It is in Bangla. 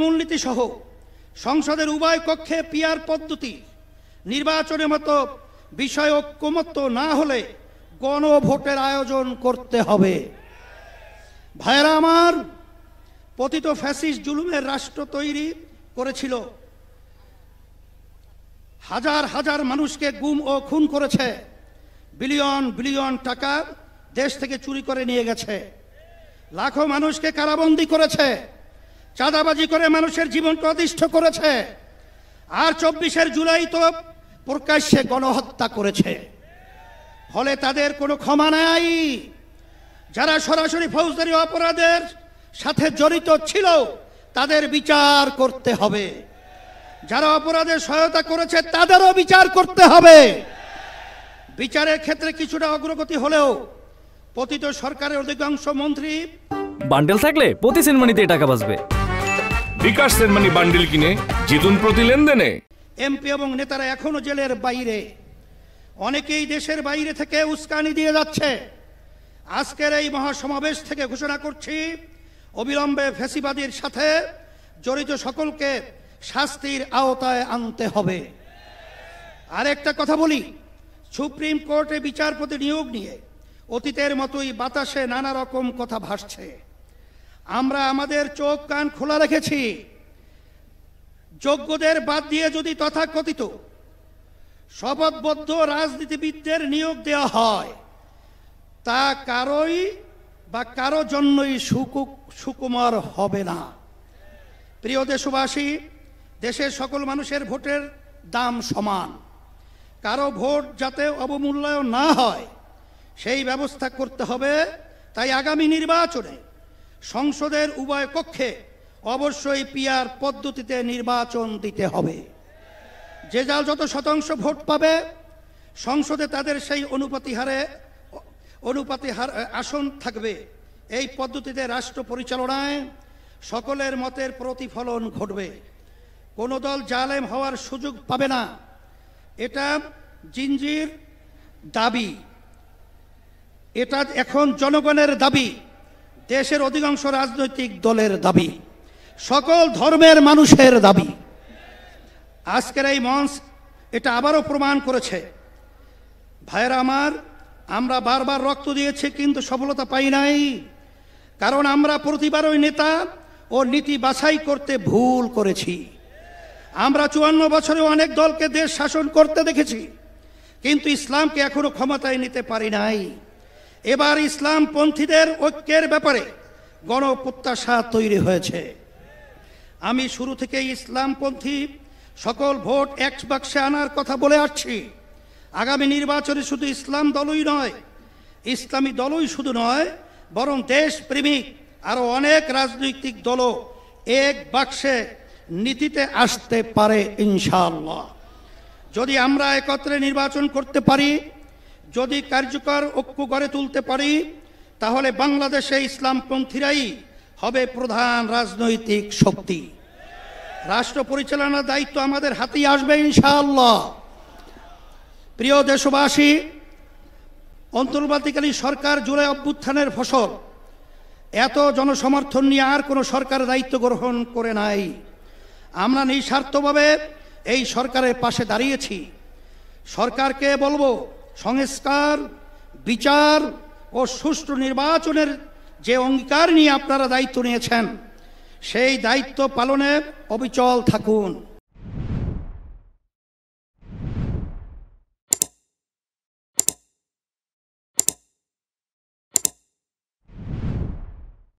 মূলনীতি সহ সংসদের উভয় কক্ষে পিআর পদ্ধতি নির্বাচনের মতো বিষয় ঐকমত্য না হলে গণভোটের আয়োজন করতে হবে। ভাইরা আমার, পতিত ফ্যাসিস্ট জুলুমের রাষ্ট্র তৈরি করেছিল, হাজার হাজার মানুষকে গুম ও খুন করেছে, বিলিয়ন বিলিয়ন টাকা দেশ থেকে চুরি করে নিয়ে গেছে, লাখো মানুষকে কারাবন্দী করেছে, চাঁদাবাজি করে মানুষের জীবনকে অতিষ্ঠ করেছে, আর 24 জুলাই তো প্রকাশ্যে গণহত্যা করেছে। ফলে তাদের কোনো ক্ষমা নাই। যারা সরাসরি ফৌজদারি অপরাধের সাথে জড়িত ছিল তাদের বিচার করতে হবে, যারা অপরাধে সহায়তা করেছে তাদেরও বিচার করতে হবে। বিচারের ক্ষেত্রে কিছুটা অগ্রগতি হলেও পতিত সরকারের অধিকাংশ মন্ত্রী বান্ডেল থাকলে প্রতি সেনমানিতে টাকা বাঁচবে। বিকাশ সেনমানি বান্ডেল কিনে জিতুন প্রতি লেনদেনে। এমপি এবং নেতারা এখনো জেলের বাইরে, অনেকেই দেশের বাইরে থেকে উস্কানি দিয়ে যাচ্ছে। আজকের এই মহাসমাবেশ থেকে ঘোষণা করছি, অবিলম্বে ফ্যাসিবাদীর সাথে জড়িত সকলকে শাস্তির আওতায় আনতে হবে। আরেকটা কথা বলি, সুপ্রিম কোর্টে বিচারপতি নিয়োগ নিয়ে অতীতের মতোই বাতাসে নানা রকম কথা ভাসছে। আমরা আমাদের চোখ কান খোলা রেখেছি। যোগ্যদের বাদ দিয়ে যদি তথাকথিত শপথবদ্ধ রাজনীতিবিদদের নিয়োগ দেওয়া হয়, তা কারোই বা কারো জন্যই সুকুমার হবে না। প্রিয় দেশবাসী, দেশের সকল মানুষের ভোটের দাম সমান। কারো ভোট যাতে অবমূল্যায়ন না হয় সেই ব্যবস্থা করতে হবে। তাই আগামী নির্বাচনে সংসদের উভয় কক্ষে অবশ্যই পিআর পদ্ধতিতে নির্বাচন দিতে হবে। যে যার যত শতাংশ ভোট পাবে সংসদে তাদের সেই অনুপাতি হার আসন থাকবে। এই পদ্ধতিতে রাষ্ট্র পরিচালনায় সকলের মতের প্রতিফলন ঘটবে। কোনো দল জালেম হওয়ার সুযোগ পাবে না। এটা জিনজির দাবি, এটা এখন জনগণের দাবি, দেশের অধিকাংশ রাজনৈতিক দলের দাবি, সকল ধর্মের মানুষের দাবি। আজকের এই মঞ্চ এটা আবারও প্রমাণ করেছে। ভাইয়েরা আমার, আমরা বারবার রক্ত দিয়েছি কিন্তু সফলতা পাই নাই, কারণ আমরা প্রতিবারই নেতা ও নীতি বাছাই করতে ভুল করেছি। আমরা 54 বছরে অনেক দলকে দেশ শাসন করতে দেখেছি, কিন্তু ইসলামকে এখনো ক্ষমতায় নিতে পারি নাই। এবার ইসলামপন্থীদের ঐক্যের ব্যাপারে গণপ্রত্যাশা তৈরি হয়েছে। আমি শুরু থেকে ইসলামপন্থী সকল ভোট এক বাক্সে আনার কথা বলে আসছি। আগামী নির্বাচনে শুধু ইসলাম দলই নয়, ইসলামী দলই শুধু নয়, বরং দেশপ্রেমিক আরো অনেক রাজনৈতিক দলও এক বাক্সে নীতিতে আসতে পারে ইনশাআল্লাহ। যদি আমরা একত্রে নির্বাচন করতে পারি, যদি কার্যকর ঐক্য গড়ে তুলতে পারি, তাহলে বাংলাদেশে ইসলামপন্থীরাই হবে প্রধান রাজনৈতিক শক্তি। রাষ্ট্র পরিচালনার দায়িত্ব আমাদের হাতেই আসবে ইনশাআল্লাহ। প্রিয় দেশবাসী, অন্তর্বর্তীকালীন সরকার জুলাই অভ্যুত্থানের ফসল। এত জনসমর্থন নিয়ে আর কোনো সরকার দায়িত্ব গ্রহণ করে নাই। আমরা নিঃস্বার্থভাবে এই সরকারের পাশে দাঁড়িয়েছি। সরকারকে বলবো, সংস্কার, বিচার ও সুষ্ঠু নির্বাচনের যে অঙ্গীকার নিয়ে আপনারা দায়িত্ব নিয়েছেন, সেই দায়িত্ব পালনে অবিচল থাকুন।